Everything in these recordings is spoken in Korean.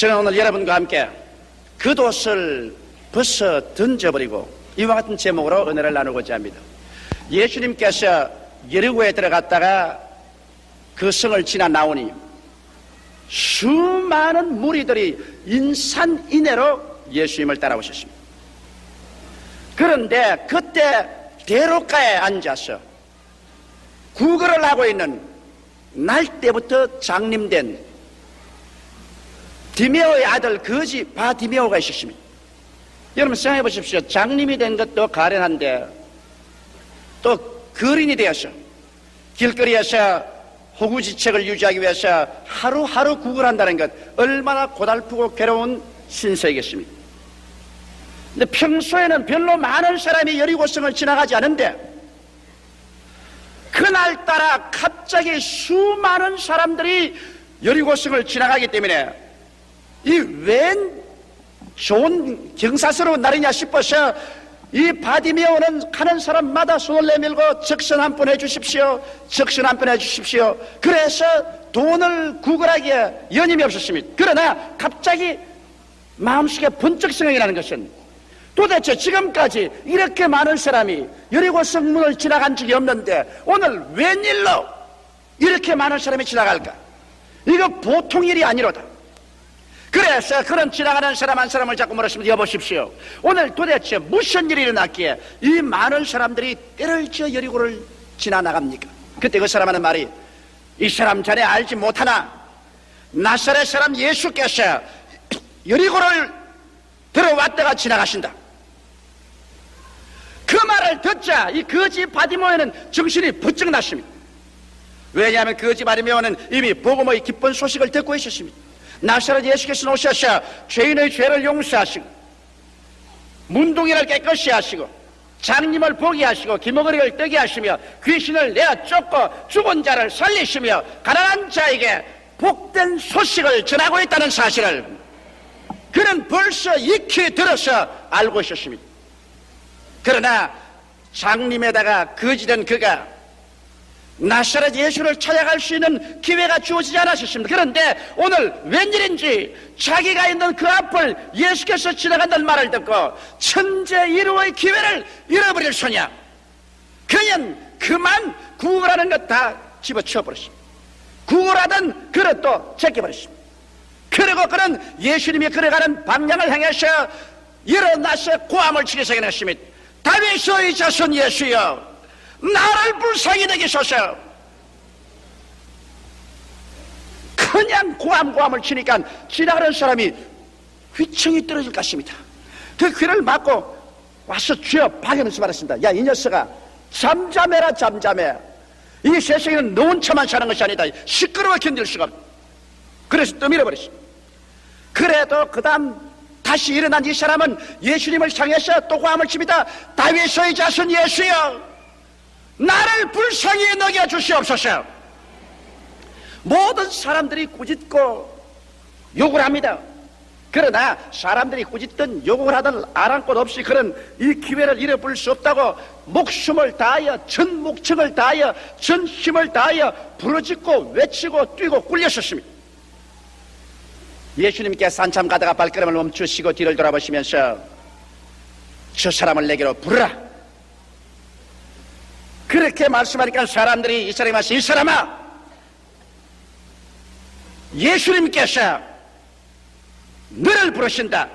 저는 오늘 여러분과 함께 겉옷을 벗어 던져버리고 이와 같은 제목으로 은혜를 나누고자 합니다. 예수님께서 여리고에 들어갔다가 그 성을 지나 나오니 수많은 무리들이 인산인해로 예수님을 따라오셨습니다. 그런데 그때 대로가에 앉아서 구걸을 하고 있는 날 때부터 장님된 디메오의 아들 거지 바디메오가 있었습니다. 여러분 생각해 보십시오. 장님이 된 것도 가련한데 또 거린이 되어서 길거리에서 호구지책을 유지하기 위해서 하루하루 구걸한다는 것 얼마나 고달프고 괴로운 신세이겠습니까? 근데 평소에는 별로 많은 사람이 여리고성을 지나가지 않은데 그날따라 갑자기 수많은 사람들이 여리고성을 지나가기 때문에 이 웬 좋은 경사스러운 날이냐 싶어서 이 바디메오는 가는 사람마다 손을 내밀고 적신 한 번 해주십시오, 적신 한 번 해주십시오. 그래서 돈을 구걸하기에 여념이 없었습니다. 그러나 갑자기 마음속에 번쩍 생각이 나는 것은 도대체 지금까지 이렇게 많은 사람이 여리고 성문을 지나간 적이 없는데 오늘 웬일로 이렇게 많은 사람이 지나갈까? 이거 보통 일이 아니로다. 그래서 그런 지나가는 사람 한 사람을 자꾸 물었습니다. 여보십시오, 오늘 도대체 무슨 일이 일어났기에 이 많은 사람들이 때를 지어 여리고를 지나나갑니까? 그때 그 사람 하는 말이, 이 사람 자네 알지 못하나 나사렛 사람 예수께서 여리고를 들어왔다가 지나가신다. 그 말을 듣자 이 거지 바디메오는 정신이 번쩍 났습니다. 왜냐하면 거지 바디메오는 이미 복음의 기쁜 소식을 듣고 있었습니다. 나사렛 예수께서 오셔서 죄인의 죄를 용서하시고 문둥이를 깨끗이 하시고 장님을 보게 하시고 기머거리를 뜨게 하시며 귀신을 내어 쫓고 죽은 자를 살리시며 가난한 자에게 복된 소식을 전하고 있다는 사실을 그는 벌써 익히 들어서 알고 있었습니다. 그러나 장님에다가 거지된 그가 나사렛 예수를 찾아갈 수 있는 기회가 주어지지 않았습니다. 그런데 오늘 웬일인지 자기가 있는 그 앞을 예수께서 지나간다는 말을 듣고 천재일후의 기회를 잃어버릴 소냐. 그냥 그만 구걸하는 것 다 집어치워버렸습니다. 구걸하던 그릇도 제껴버렸습니다. 그리고 그는 예수님이 걸어가는 방향을 향해서 일어나서 고함을 치기 시작했습니다. 다윗의 자손 예수여, 나를 불쌍히 여기소서. 그냥 고함을 치니까 지나가는 사람이 휘청이 떨어질 것입니다. 그 귀를 막고 와서 주여 박여면서 말했습니다. 야, 이 녀석아, 잠잠해라, 잠잠해. 이 세상에는 너 혼자만 사는 것이 아니다. 시끄러워 견딜 수가 없다. 그래서 떠밀어버렸습니다. 그래도 그 다음 다시 일어난 이 사람은 예수님을 향해서 또 고함을 칩니다. 다윗의 자손 예수여, 나를 불쌍히 여겨 주시옵소서. 모든 사람들이 꾸짖고 욕을 합니다. 그러나 사람들이 꾸짖든 욕을 하든 아랑곳 없이 그런 이 기회를 잃어버릴 수 없다고 목숨을 다하여 전 목청을 다하여 전 힘을 다하여 부르짖고 외치고 뛰고 굴렸었습니다. 예수님께서 한참 가다가 발걸음을 멈추시고 뒤를 돌아보시면서 저 사람을 내게로 부르라. 그렇게 말씀하니까 사람들이 이 사람이 말씀, 이 사람아, 예수님께서 너를 부르신다.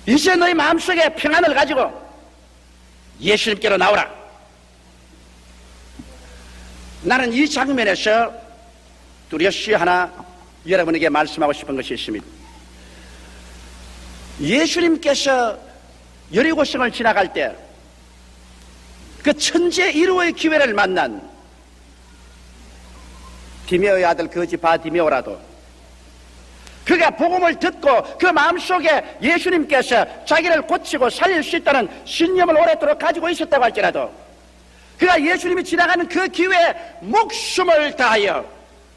이제 너희 마음속에 평안을 가지고 예수님께로 나오라. 나는 이 장면에서 뚜렷이 하나 여러분에게 말씀하고 싶은 것이 있습니다. 예수님께서 여리고성을 지나갈 때 그 천재일후의 기회를 만난 디메오의 아들 거지 바디메오라도 그가 복음을 듣고 그 마음속에 예수님께서 자기를 고치고 살릴 수 있다는 신념을 오랫도록 가지고 있었다고 할지라도 그가 예수님이 지나가는 그 기회에 목숨을 다하여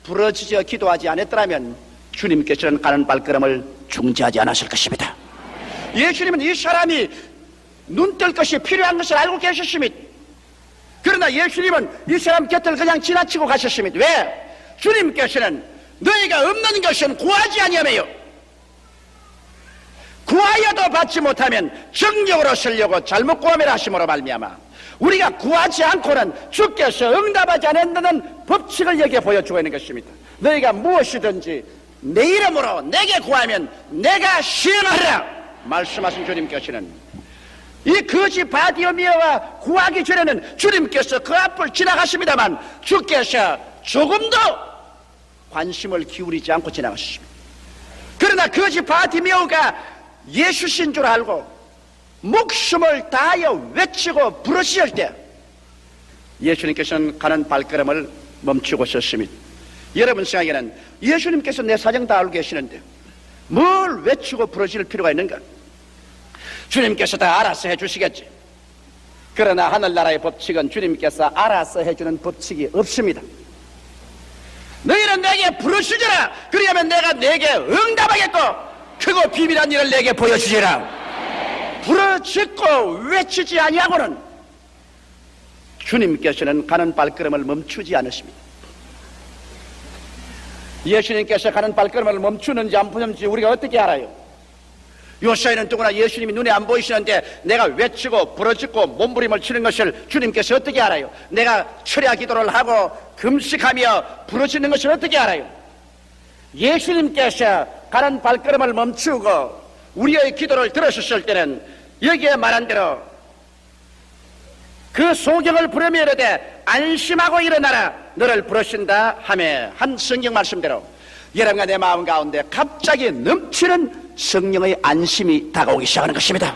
부르짖어 기도하지 않았더라면 주님께서는 가는 발걸음을 중지하지 않았을 것입니다. 예수님은 이 사람이 눈뜰 것이 필요한 것을 알고 계셨습니다. 그러나 예수님은 이 사람 곁을 그냥 지나치고 가셨습니다. 왜? 주님께서는 너희가 없는 것은 구하지 아니하며요. 구하여도 받지 못하면 정욕으로 쓰려고 잘못 구하면 하심으로 말미암아 우리가 구하지 않고는 주께서 응답하지 않는다는 법칙을 여기에 보여주고 있는 것입니다. 너희가 무엇이든지 내 이름으로 내게 구하면 내가 시행하리라 말씀하신 주님께서는 이 거지 바디오미아가 구하기 전에는 주님께서 그 앞을 지나가십니다만 주께서 조금도 관심을 기울이지 않고 지나가십니다. 그러나 거지 바디오미아가 예수신 줄 알고 목숨을 다하여 외치고 부르실 때 예수님께서는 가는 발걸음을 멈추고 섰습니다. 여러분 생각에는 예수님께서 내 사정 다 알고 계시는데 뭘 외치고 부르실 필요가 있는가? 주님께서 다 알아서 해주시겠지. 그러나 하늘나라의 법칙은 주님께서 알아서 해주는 법칙이 없습니다. 너희는 내게 부르시지라. 그리하면 내가 내게 응답하겠고 크고 비밀한 일을 내게 보여주리라. 부르짖고 외치지 아니하고는 주님께서는 가는 발걸음을 멈추지 않으십니다. 예수님께서 가는 발걸음을 멈추는지 안 멈추는지 우리가 어떻게 알아요? 요사이는 누구나 예수님이 눈에 안 보이시는데 내가 외치고 부르짖고 몸부림을 치는 것을 주님께서 어떻게 알아요? 내가 철야 기도를 하고 금식하며 부르짖는 것을 어떻게 알아요? 예수님께서 가는 발걸음을 멈추고 우리의 기도를 들으셨을 때는 여기에 말한 대로 그 소경을 부르며 이르되 안심하고 일어나라 너를 부르신다 하며 한 성경 말씀대로 여러분과 내 마음 가운데 갑자기 넘치는 성령의 안심이 다가오기 시작하는 것입니다.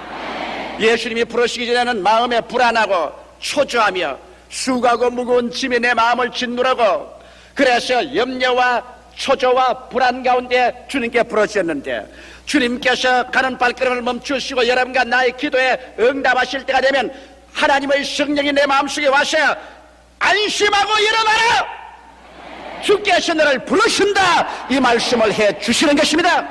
예수님이 부르시기 전에는 마음에 불안하고 초조하며 수고하고 무거운 짐이 내 마음을 짓누르고 그래서 염려와 초조와 불안 가운데 주님께 부르셨는데 주님께서 가는 발걸음을 멈추시고 여러분과 나의 기도에 응답하실 때가 되면 하나님의 성령이 내 마음속에 와서 안심하고 일어나라 주께서 너를 부르신다 이 말씀을 해 주시는 것입니다.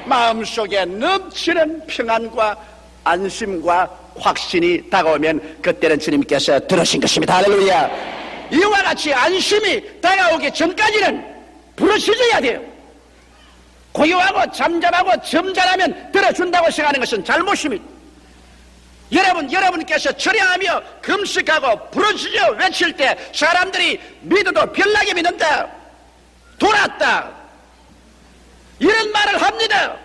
마음속에 넘치는 평안과 안심과 확신이 다가오면 그때는 주님께서 들으신 것입니다. 할렐루야. 이와 같이 안심이 다가오기 전까지는 부르짖어야 돼요. 고요하고 잠잠하고 점잖하면 들어준다고 생각하는 것은 잘못입니다. 여러분께서 철야하며 금식하고 부르짖어 외칠 때 사람들이 믿어도 별나게 믿는다, 돌았다, 이런 말을 합니다.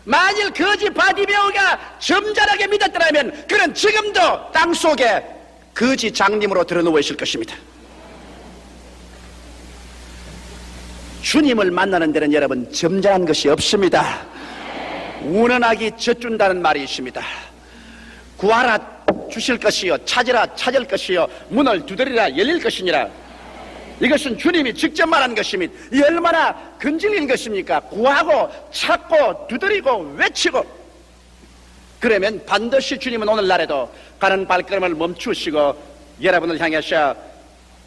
만일 거지 바디메오가 점잖하게 믿었더라면 그는 지금도 땅속에 거지 장님으로 들어누워 있을 것입니다. 주님을 만나는 데는 여러분 점잖은 것이 없습니다. 운원하기 젖준다는 말이 있습니다. 구하라 주실 것이요 찾으라 찾을 것이요 문을 두드리라 열릴 것이니라. 이것은 주님이 직접 말한 것입니다. 이 얼마나 근질인 것입니까? 구하고 찾고 두드리고 외치고 그러면 반드시 주님은 오늘날에도 가는 발걸음을 멈추시고 여러분을 향해서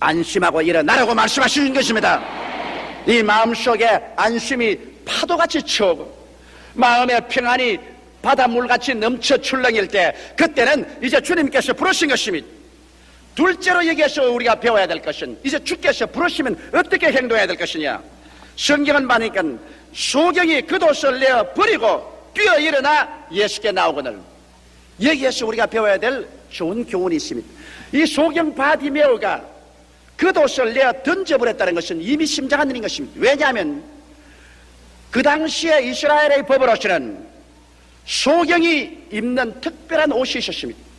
안심하고 일어나라고 말씀하시는 것입니다. 이 마음속에 안심이 파도같이 쳐오고 마음의 평안이 바닷물같이 넘쳐 출렁일 때 그때는 이제 주님께서 부르신 것입니다. 둘째로 여기에서 우리가 배워야 될 것은 이제 주께서 부르시면 어떻게 행동해야 될 것이냐. 성경은 보니까 소경이 겉옷을 내어 버리고 뛰어 일어나 예수께 나오거늘 여기에서 우리가 배워야 될 좋은 교훈이 있습니다. 이 소경 바디메오가 겉옷을 내어 던져버렸다는 것은 이미 심장한 일인 것입니다. 왜냐하면 그 당시에 이스라엘의 법으로서는 소경이 입는 특별한 옷이 있었습니다.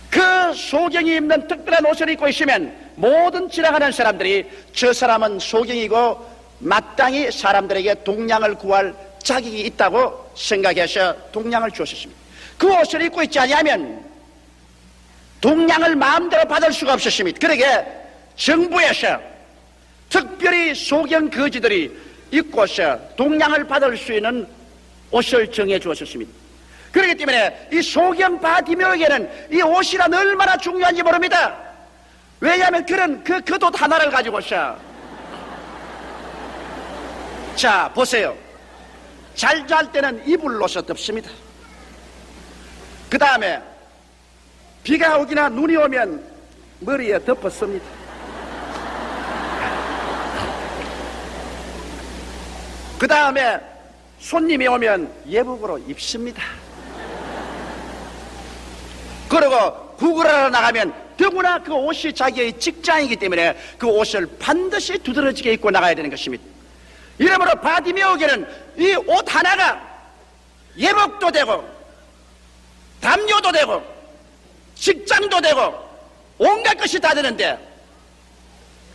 그 소경이 입는 특별한 옷을 입고 있으면 모든 지나가는 사람들이 저 사람은 소경이고 마땅히 사람들에게 동량을 구할 자격이 있다고 생각해서 동량을 주었습니다. 그 옷을 입고 있지 아니하면 동량을 마음대로 받을 수가 없었습니다. 그러게 정부에서 특별히 소경 거지들이 입고서 동량을 받을 수 있는 옷을 정해 주었습니다. 그렇기 때문에 이 소경 바디메오에게는 이 옷이란 얼마나 중요한지 모릅니다. 왜냐하면 그런 그 겉옷 하나를 가지고서 자 보세요. 잘 잘 때는 이불로서 덮습니다. 그 다음에 비가 오기나 눈이 오면 머리에 덮었습니다. 그 다음에 손님이 오면 예복으로 입습니다. 그리고 구걸하러 나가면 더구나 그 옷이 자기의 직장이기 때문에 그 옷을 반드시 두드러지게 입고 나가야 되는 것입니다. 이러므로 바디메오에게는 이 옷 하나가 예복도 되고 담요도 되고 직장도 되고 온갖 것이 다 되는데,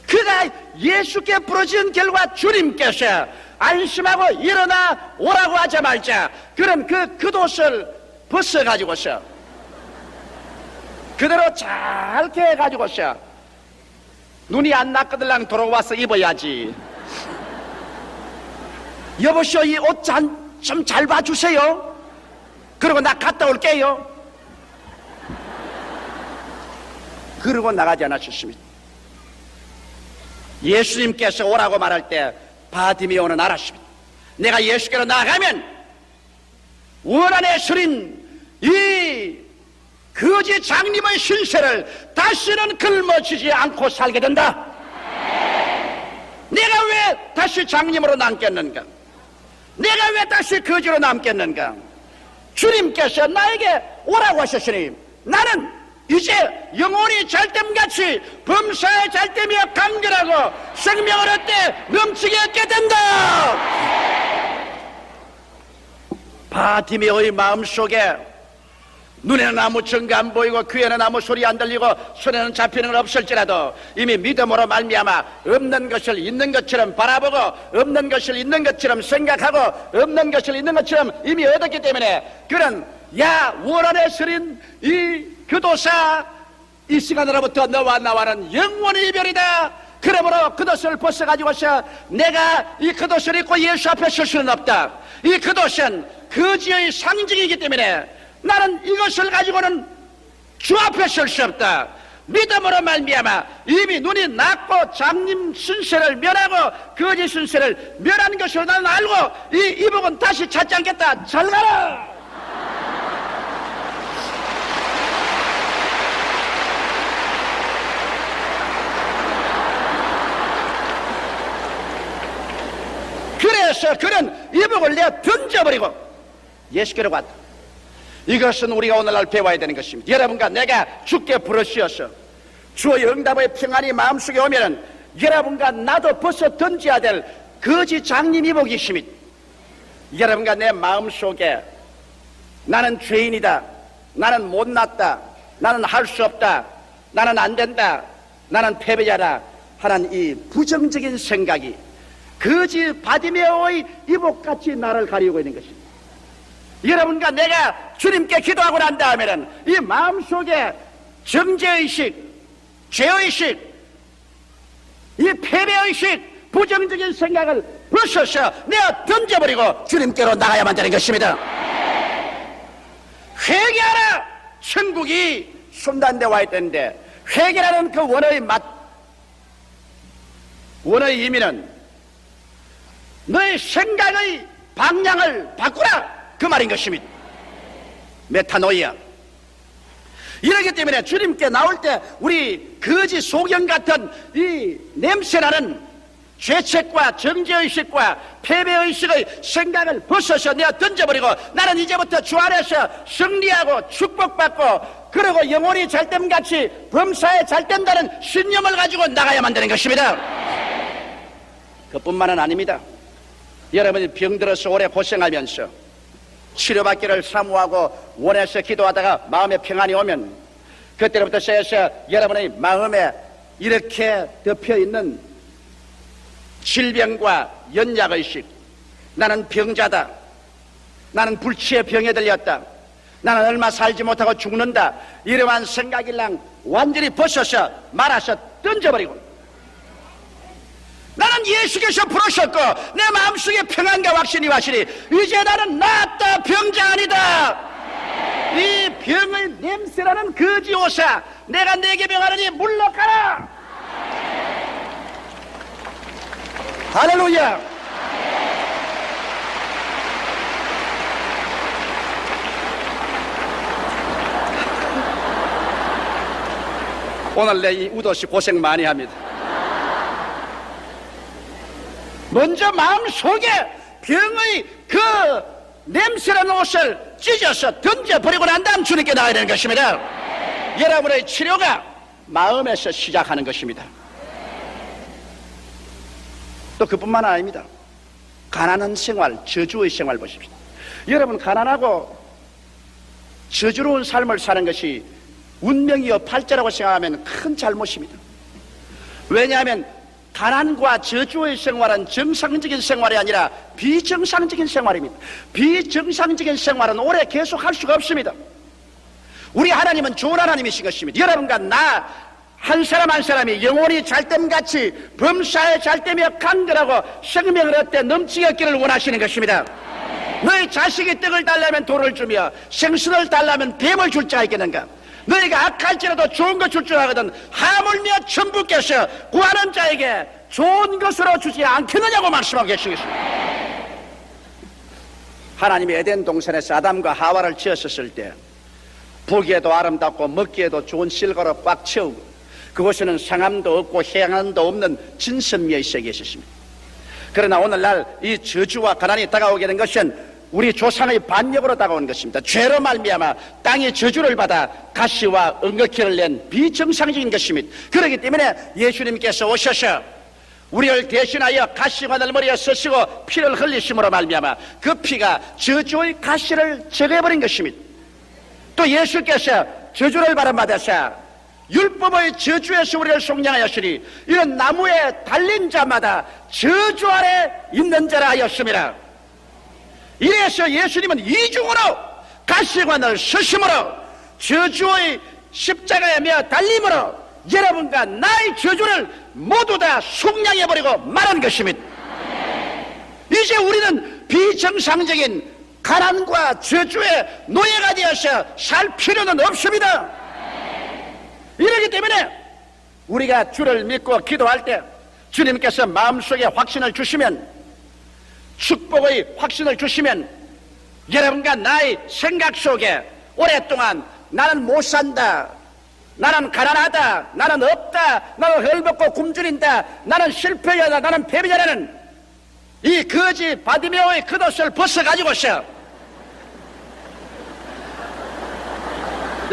그가 예수께 부르짖은 결과 주님께서 안심하고 일어나 오라고 하자마자 그럼 그 겉옷을 벗어가지고서 그대로 잘게 해가지고서 눈이 안 났거들랑 돌아와서 입어야지. 여보시오, 이 옷 좀 잘 봐주세요. 그리고 나 갔다 올게요. 그러고 나가지 않으셨습니다. 예수님께서 오라고 말할 때 바디메오는 알았습니다. 내가 예수께로 나가면 원한에 서린 이 거지 장님의 신세를 다시는 걸머지지 않고 살게 된다. 내가 왜 다시 장님으로 남겠는가? 내가 왜 다시 거지로 남겠는가? 주님께서 나에게 오라고 하셨으니 나는 이제 영혼이 잘됨같이 범사에 잘되며 강결하고 생명을 얻되 넘치게 얻게 된다. 바디메오의 마음속에 눈에는 아무 증거 안 보이고 귀에는 아무 소리 안 들리고 손에는 잡히는 건 없을지라도 이미 믿음으로 말미암아 없는 것을 있는 것처럼 바라보고 없는 것을 있는 것처럼 생각하고 없는 것을 있는 것처럼 이미 얻었기 때문에 그는 야 원한에 서린 이 교도사, 이 시간으로부터 너와 나와는 영원히 이별이다. 그러므로 겉옷을 벗어가지고서 내가 이 겉옷을 입고 예수 앞에 설 수는 없다. 이 겉옷은 거지의 상징이기 때문에 나는 이것을 가지고는 주 앞에 설 수 없다. 믿음으로 말미암아 이미 눈이 났고 장님 순세를 멸하고 거지 순세를 멸한 것으로 나는 알고 이 이복은 다시 찾지 않겠다. 잘 가라. 그래서 그는 이복을 내어 던져버리고 예수께로 갔다. 이것은 우리가 오늘날 배워야 되는 것입니다. 여러분과 내가 주께 부르시어서 주의 응답의 평안이 마음속에 오면은 여러분과 나도 벗어 던져야 될 거지 장님 이복이 있습니다. 여러분과 내 마음속에 나는 죄인이다, 나는 못났다, 나는 할 수 없다, 나는 안 된다, 나는 패배자다 하는 이 부정적인 생각이 거지 바디메오의 이복같이 나를 가리우고 있는 것입니다. 여러분과 내가 주님께 기도하고 난 다음에는 이 마음속에 정죄의식, 죄의식, 이 패배의식, 부정적인 생각을 벗어서 내어 던져버리고 주님께로 나가야만 되는 것입니다. 회개하라! 천국이 손단대 와 있던데 회개라는 그 원어의 의미는 너의 생각의 방향을 바꾸라! 그 말인 것입니다. 메타노이아. 이러기 때문에 주님께 나올 때 우리 거지 소경 같은 이 냄새나는 죄책과 정죄의식과 패배의식의 생각을 벗어서 내어 던져버리고 나는 이제부터 주 안에서 승리하고 축복받고 그리고 영혼이 잘됨같이 범사에 잘된다는 신념을 가지고 나가야만 되는 것입니다. 그뿐만은 아닙니다. 여러분이 병들어서 오래 고생하면서 치료받기를 사모하고 원해서 기도하다가 마음에 평안이 오면 그때부터 시작해서 여러분의 마음에 이렇게 덮여있는 질병과 연약의식, 나는 병자다, 나는 불치의 병에 들렸다, 나는 얼마 살지 못하고 죽는다, 이러한 생각이랑 완전히 벗어서 말아서 던져버리고 나는 예수께서 부르셨고 내 마음속에 평안과 확신이 와시니 이제 나는 낫다, 병자 아니다. 이 병의 냄새라는 거지오사 내가 내게 병하느니 물러가라. 할렐루야. 오늘 내 이 우도씨 고생 많이 합니다. 먼저 마음속에 병의 그 냄새나는 옷을 찢어서 던져버리고 난 다음 주님께 나가야 되는 것입니다. 여러분의 치료가 마음에서 시작하는 것입니다. 또 그뿐만 아닙니다. 가난한 생활, 저주의 생활 보십시오. 여러분, 가난하고 저주로운 삶을 사는 것이 운명이요 팔자라고 생각하면 큰 잘못입니다. 왜냐하면 가난과 저주의 생활은 정상적인 생활이 아니라 비정상적인 생활입니다. 비정상적인 생활은 오래 계속할 수가 없습니다. 우리 하나님은 좋은 하나님이신 것입니다. 여러분과 나 한 사람 한 사람이 영혼이 잘됨같이 범사에 잘되며 강건하고 생명을 얻되 넘치게 얻기를 원하시는 것입니다. 너희 자식이 떡을 달라면 돌을 주며 생선을 달라면 뱀을 줄 자가 있겠는가? 너희가 악할지라도 좋은 것 줄 줄 알거든 하물며 천부께서 구하는 자에게 좋은 것으로 주지 않겠느냐고 말씀하고 계신 것입니다. 하나님이 에덴 동산에서 아담과 하와를 지었었을 때 보기에도 아름답고 먹기에도 좋은 실과로 꽉 채우고 그곳에는 상함도 없고 해양도 없는 진선미의 세계에 있었습니다. 그러나 오늘날 이 저주와 가난이 다가오게 된 것은 우리 조상의 반역으로 다가온 것입니다. 죄로 말미암아 땅이 저주를 받아 가시와 엉겅퀴를 낸 비정상적인 것입니다. 그렇기 때문에 예수님께서 오셔서 우리를 대신하여 가시와 널머리에 쓰시고 피를 흘리심으로 말미암아 그 피가 저주의 가시를 제거해버린 것입니다. 또 예수께서 저주를 받아서 율법의 저주에서 우리를 속량하였으니 이런 나무에 달린 자마다 저주 아래 있는 자라 하였습니다. 이래서 예수님은 이중으로 가시관을 쓰심으로 저주의 십자가에 매어 달림으로 여러분과 나의 저주를 모두 다 속량해버리고 말한 것입니다. 이제 우리는 비정상적인 가난과 저주의 노예가 되어서 살 필요는 없습니다. 이러기 때문에 우리가 주를 믿고 기도할 때 주님께서 마음속에 확신을 주시면, 축복의 확신을 주시면 여러분과 나의 생각 속에 오랫동안 나는 못 산다, 나는 가난하다, 나는 없다, 나는 헐벗고 굶주린다, 나는 실패자다, 나는 패배자라는 이 거지 바디메오의 겉옷을 벗어가지고서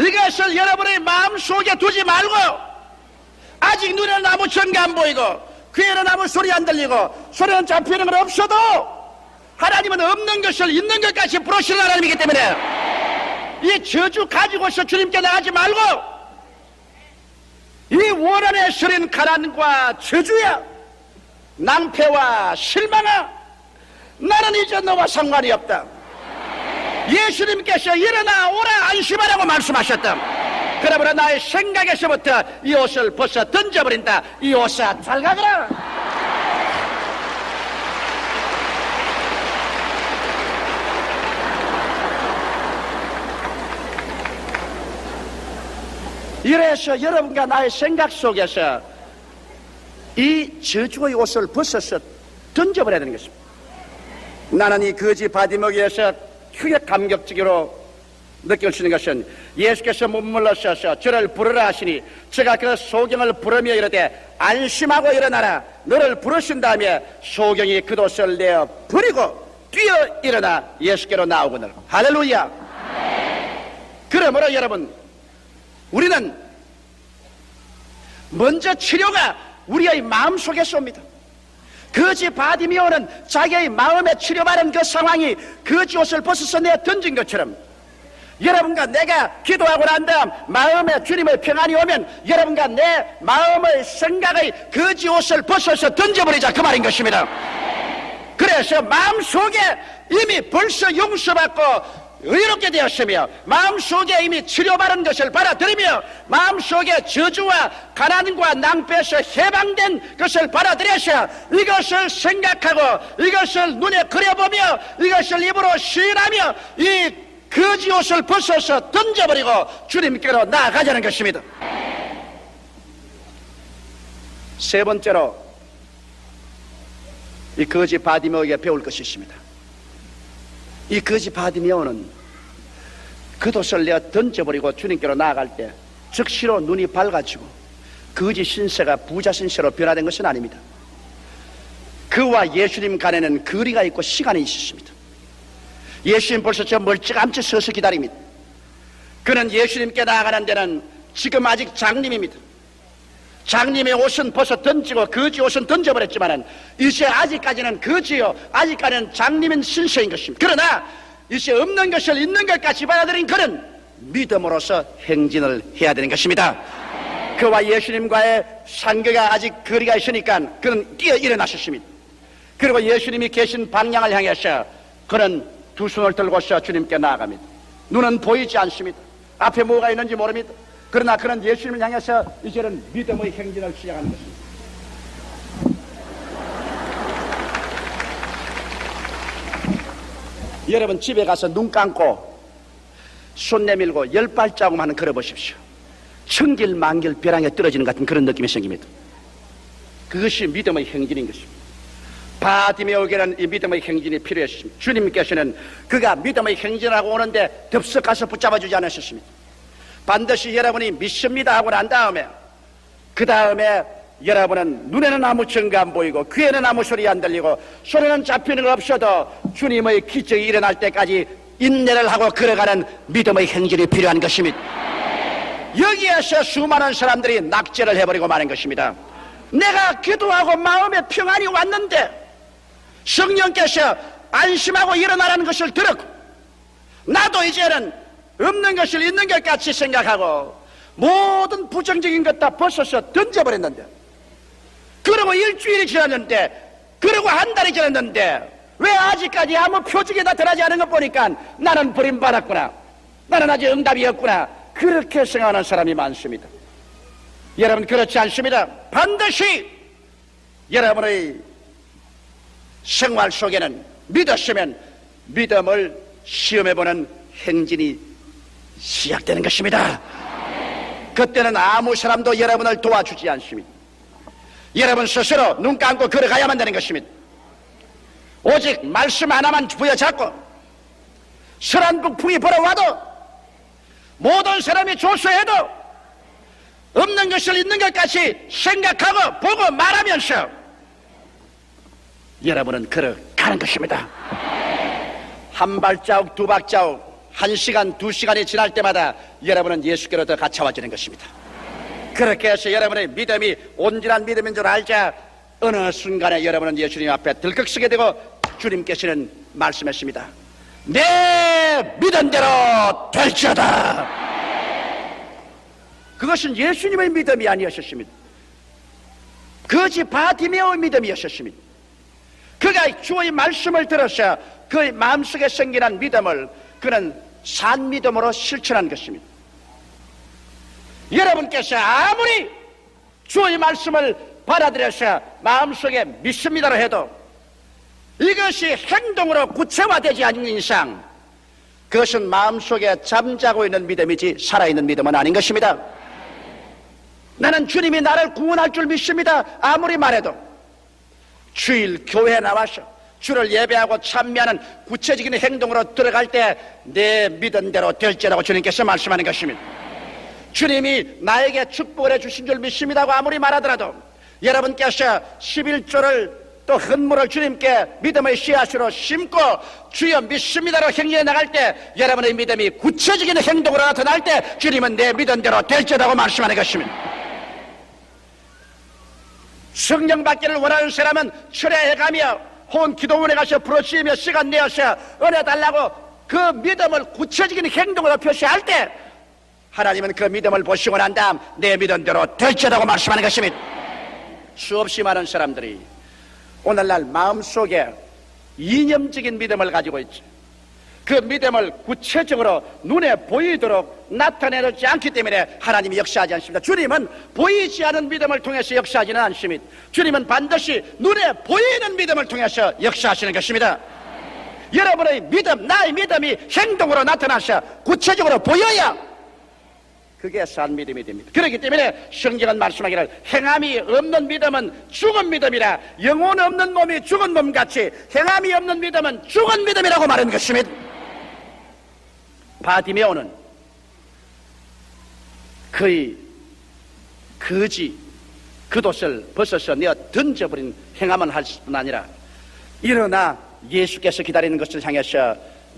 이것을 여러분의 마음속에 두지 말고, 아직 눈에는 아무 증거 안 보이고 귀에는 아무 소리 안 들리고 손에는 잡히는 건 없어도 하나님은 없는 것을 있는 것까지 부르시는 하나님이기 때문에 이 저주 가지고서 주님께 나가지 말고 이 원한에 서린 가난과 저주야, 낭패와 실망아, 나는 이제 너와 상관이 없다. 예수님께서 일어나 오라 안심하라고 말씀하셨다. 그러므로 나의 생각에서부터 이 옷을 벗어 던져버린다. 이 옷아 잘 가거라. 이래서 여러분과 나의 생각 속에서 이 저주의 옷을 벗어서 던져버려야 되는 것입니다. 나는 이 거지 바디먹이에서 크게 감격적으로 느낄 수 있는 것은 예수께서 머물러셔서 저를 부르라 하시니 제가 그 소경을 부르며 이르되 안심하고 일어나라. 너를 부르신 다음에 소경이 그 옷을 내어 버리고 뛰어 일어나 예수께로 나오거늘. 할렐루야. 그러므로 여러분, 우리는 먼저 치료가 우리의 마음속에서 옵니다. 거지 바디메오는 자기의 마음에 치료받은 그 상황이 거지 옷을 벗어서 내어 던진 것처럼 여러분과 내가 기도하고 난 다음 마음에 주님의 평안이 오면 여러분과 내 마음의 생각의 거지 옷을 벗어서 던져버리자, 그 말인 것입니다. 그래서 마음속에 이미 벌써 용서받고 의롭게 되었으며 마음속에 이미 치료받은 것을 받아들이며 마음속에 저주와 가난과 낭패에서 해방된 것을 받아들여서 이것을 생각하고 이것을 눈에 그려보며 이것을 입으로 시인하며 이 거지 옷을 벗어서 던져버리고 주님께로 나아가자는 것입니다. 세 번째로 이 거지 바디메오에게 배울 것이 있습니다. 이 거지 바디메오는 겉옷을 내어 던져버리고 주님께로 나아갈 때 즉시로 눈이 밝아지고 거지 신세가 부자 신세로 변화된 것은 아닙니다. 그와 예수님 간에는 거리가 있고 시간이 있었습니다. 예수님 벌써 저 멀찌감치 서서 기다립니다. 그는 예수님께 나아가는 데는 지금 아직 장님입니다. 장님의 옷은 벗어 던지고 거지 옷은 던져버렸지만은 이제 아직까지는 거지요, 아직까지는 장님인 신세인 것입니다. 그러나 이제 없는 것을 있는 것 같이 받아들인 그는 믿음으로서 행진을 해야 되는 것입니다. 그와 예수님과의 상계가 아직 거리가 있으니까 그는 뛰어 일어나셨습니다. 그리고 예수님이 계신 방향을 향해서 그는 두 손을 들고서 주님께 나아갑니다. 눈은 보이지 않습니다. 앞에 뭐가 있는지 모릅니다. 그러나 그는 예수님을 향해서 이제는 믿음의 행진을 시작하는 것입니다. 여러분 집에 가서 눈 감고 손 내밀고 10발자국만 걸어보십시오. 천길 만길 벼랑에 떨어지는 같은 그런 느낌이 생깁니다. 그것이 믿음의 행진인 것입니다. 바디메오에게는 이 믿음의 행진이 필요했습니다. 주님께서는 그가 믿음의 행진하고 오는데 덥석 가서 붙잡아주지 않으셨습니다. 반드시 여러분이 믿습니다 하고 난 다음에 그 다음에 여러분은 눈에는 아무 증거 안 보이고 귀에는 아무 소리 안 들리고 손에는 잡히는 거 없어도 주님의 기적이 일어날 때까지 인내를 하고 걸어가는 믿음의 행진이 필요한 것입니다. 여기에서 수많은 사람들이 낙제를 해버리고 마는 것입니다. 내가 기도하고 마음에 평안이 왔는데 성령께서 안심하고 일어나라는 것을 들었고 나도 이제는 없는 것을 있는 것 같이 생각하고 모든 부정적인 것 다 벗어서 던져버렸는데, 그러고 일주일이 지났는데, 그러고 한 달이 지났는데 왜 아직까지 아무 표적이 나타나지 않은 것 보니까 나는 버림받았구나, 나는 아직 응답이 없구나, 그렇게 생각하는 사람이 많습니다. 여러분 그렇지 않습니다. 반드시 여러분의 생활 속에는 믿었으면 믿음을 시험해보는 행진이 시작되는 것입니다. 그때는 아무 사람도 여러분을 도와주지 않습니다. 여러분 스스로 눈 감고 걸어가야만 되는 것입니다. 오직 말씀 하나만 부여잡고 선한 북풍이 불어와도 모든 사람이 조소해도 없는 것을 있는 것 같이 생각하고 보고 말하면서 여러분은 걸어가는 것입니다. 한 발자국 두 발자국 1시간, 2시간이 지날 때마다 여러분은 예수께로 더 가까워지는 것입니다. 그렇게 해서 여러분의 믿음이 온전한 믿음인 줄 알자 어느 순간에 여러분은 예수님 앞에 들컥서게 되고 주님께서는 말씀하십니다. 내 믿은 대로 될지어다. 그것은 예수님의 믿음이 아니었습니다. 거지 바디메오의 믿음이었습니다. 그가 주의 말씀을 들어서 그의 마음속에 생기는 믿음을 그는 산 믿음으로 실천한 것입니다. 여러분께서 아무리 주의 말씀을 받아들여서 마음속에 믿습니다로 해도 이것이 행동으로 구체화되지 않는 이상 그것은 마음속에 잠자고 있는 믿음이지 살아있는 믿음은 아닌 것입니다. 나는 주님이 나를 구원할 줄 믿습니다 아무리 말해도 주일 교회에 나와서 주를 예배하고 참여하는 구체적인 행동으로 들어갈 때 내 믿은 대로 될지라고 주님께서 말씀하는 것입니다. 주님이 나에게 축복을 해주신 줄 믿습니다고 아무리 말하더라도 여러분께서 11조를 또 헌물을 주님께 믿음의 씨앗으로 심고 주여 믿습니다로 행위해 나갈 때 여러분의 믿음이 구체적인 행동으로 나타날 때 주님은 내 믿은 대로 될지라고 말씀하는 것입니다. 성령 받기를 원하는 사람은 철야해가며 혼 기도원에 가서 부르짖으며 시간 내어서 은혜 달라고 그 믿음을 구체적인 행동으로 표시할 때 하나님은 그 믿음을 보시고 난 다음 내 믿은 대로 될지라고 말씀하는 것입니다. 수없이 많은 사람들이 오늘날 마음속에 이념적인 믿음을 가지고 있죠. 그 믿음을 구체적으로 눈에 보이도록 나타내지 않기 때문에 하나님이 역사하지 않습니다. 주님은 보이지 않은 믿음을 통해서 역사하지는 않습니다. 주님은 반드시 눈에 보이는 믿음을 통해서 역사하시는 것입니다. 여러분의 믿음, 나의 믿음이 행동으로 나타나서 구체적으로 보여야 그게 산 믿음이 됩니다. 그렇기 때문에 성경은 말씀하기를 행함이 없는 믿음은 죽은 믿음이라 영혼 없는 몸이 죽은 몸같이 행함이 없는 믿음은 죽은 믿음이라고 말하는 것입니다. 바디메오는 그의 거지 겉옷을 벗어서 내어 던져버린 행함은 할 뿐 아니라 일어나 예수께서 기다리는 것을 향해서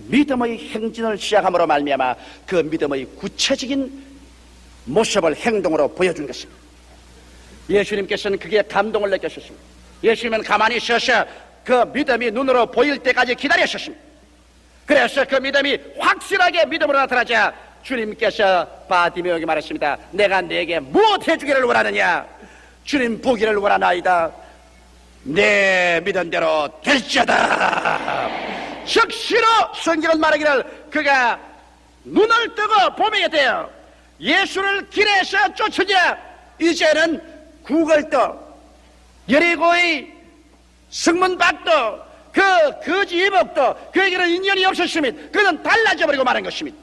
믿음의 행진을 시작함으로 말미암아 그 믿음의 구체적인 모습을 행동으로 보여준 것입니다. 예수님께서는 그게 감동을 느끼셨습니다. 예수님은 가만히 서서 그 믿음이 눈으로 보일 때까지 기다리셨습니다. 그래서 그 믿음이 확실하게 믿음으로 나타나자 주님께서 바디메오에게 말했습니다. 내가 네게 무엇 해주기를 원하느냐? 주님 보기를 원하나이다. 내 믿은 대로 될지어다. 즉시로 성경은 말하기를 그가 눈을 뜨고 보게 되어 예수를 길에서 쫓으자 이제는 구걸도 여리고의 승문 밖도 그 거지 이복도 그에게는 인연이 없었으면 그는 달라져 버리고 마는 것입니다.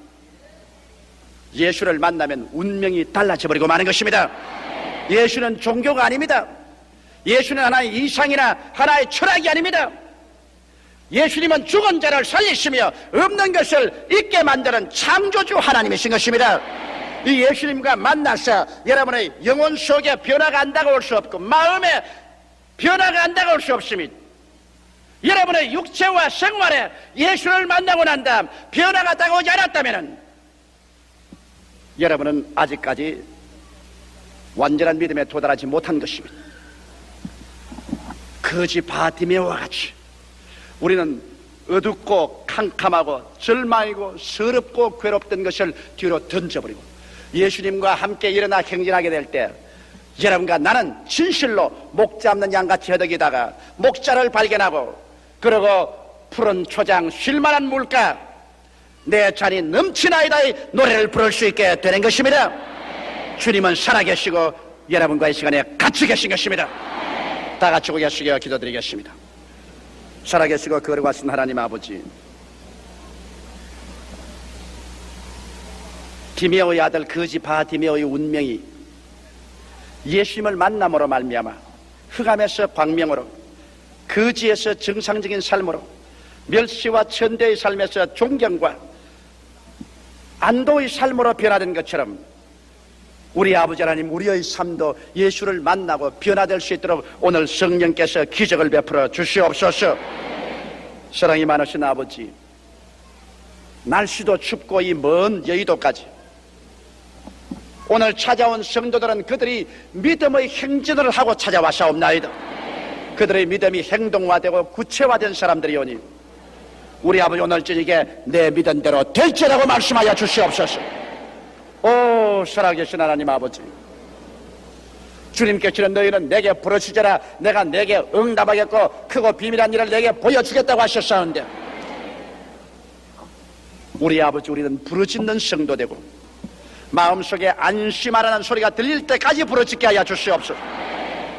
예수를 만나면 운명이 달라져 버리고 마는 것입니다. 예수는 종교가 아닙니다. 예수는 하나의 이상이나 하나의 철학이 아닙니다. 예수님은 죽은 자를 살리시며 없는 것을 있게 만드는 창조주 하나님이신 것입니다. 이 예수님과 만나서 여러분의 영혼 속에 변화가 안 다가올 수 없고 마음에 변화가 안 다가올 수 없습니다. 여러분의 육체와 생활에 예수를 만나고 난 다음 변화가 다가오지 않았다면 여러분은 아직까지 완전한 믿음에 도달하지 못한 것입니다. 거지 바디메오와 같이 우리는 어둡고 캄캄하고 절망이고 서럽고 괴롭던 것을 뒤로 던져버리고 예수님과 함께 일어나 행진하게 될 때 여러분과 나는 진실로 목 잡는 양같이 허덕이다가 목자를 발견하고 그리고 푸른 초장 쉴만한 물가 내 잔이 넘치나이다의 노래를 부를 수 있게 되는 것입니다. 주님은 살아계시고 여러분과의 시간에 같이 계신 것입니다. 다 같이 고개숙여 기도드리겠습니다. 살아계시고 거룩하신 하나님 아버지, 디메오의 아들 거지 바디메오의 운명이 예수님을 만남으로 말미암아 흑암에서 광명으로 거지에서 정상적인 삶으로 멸시와 천대의 삶에서 존경과 안도의 삶으로 변화된 것처럼 우리 아버지 하나님 우리의 삶도 예수를 만나고 변화될 수 있도록 오늘 성령께서 기적을 베풀어 주시옵소서. 사랑이 많으신 아버지, 날씨도 춥고 이 먼 여의도까지 오늘 찾아온 성도들은 그들이 믿음의 행진을 하고 찾아와사옵나이다. 그들의 믿음이 행동화되고 구체화된 사람들이오니 우리 아버지 오늘 저녁에 내 믿은 대로 될지라고 말씀하여 주시옵소서. 오 살아계신 하나님 아버지, 주님께서는 너희는 내게 부르짖으라 내가 내게 응답하겠고 크고 비밀한 일을 내게 보여주겠다고 하셨사온데 우리 아버지 우리는 부르짖는 성도 되고 마음속에 안심하라는 소리가 들릴 때까지 부르짖게 하여 주시옵소서.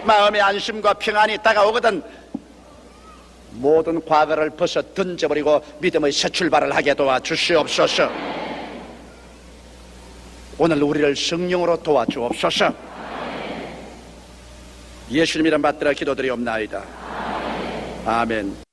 마음의 안심과 평안이 다가오거든 모든 과거를 벗어 던져버리고 믿음의 새 출발을 하게 도와주시옵소서. 오늘 우리를 성령으로 도와주옵소서. 예수님 이름 받들어 기도드리옵나이다. 아멘.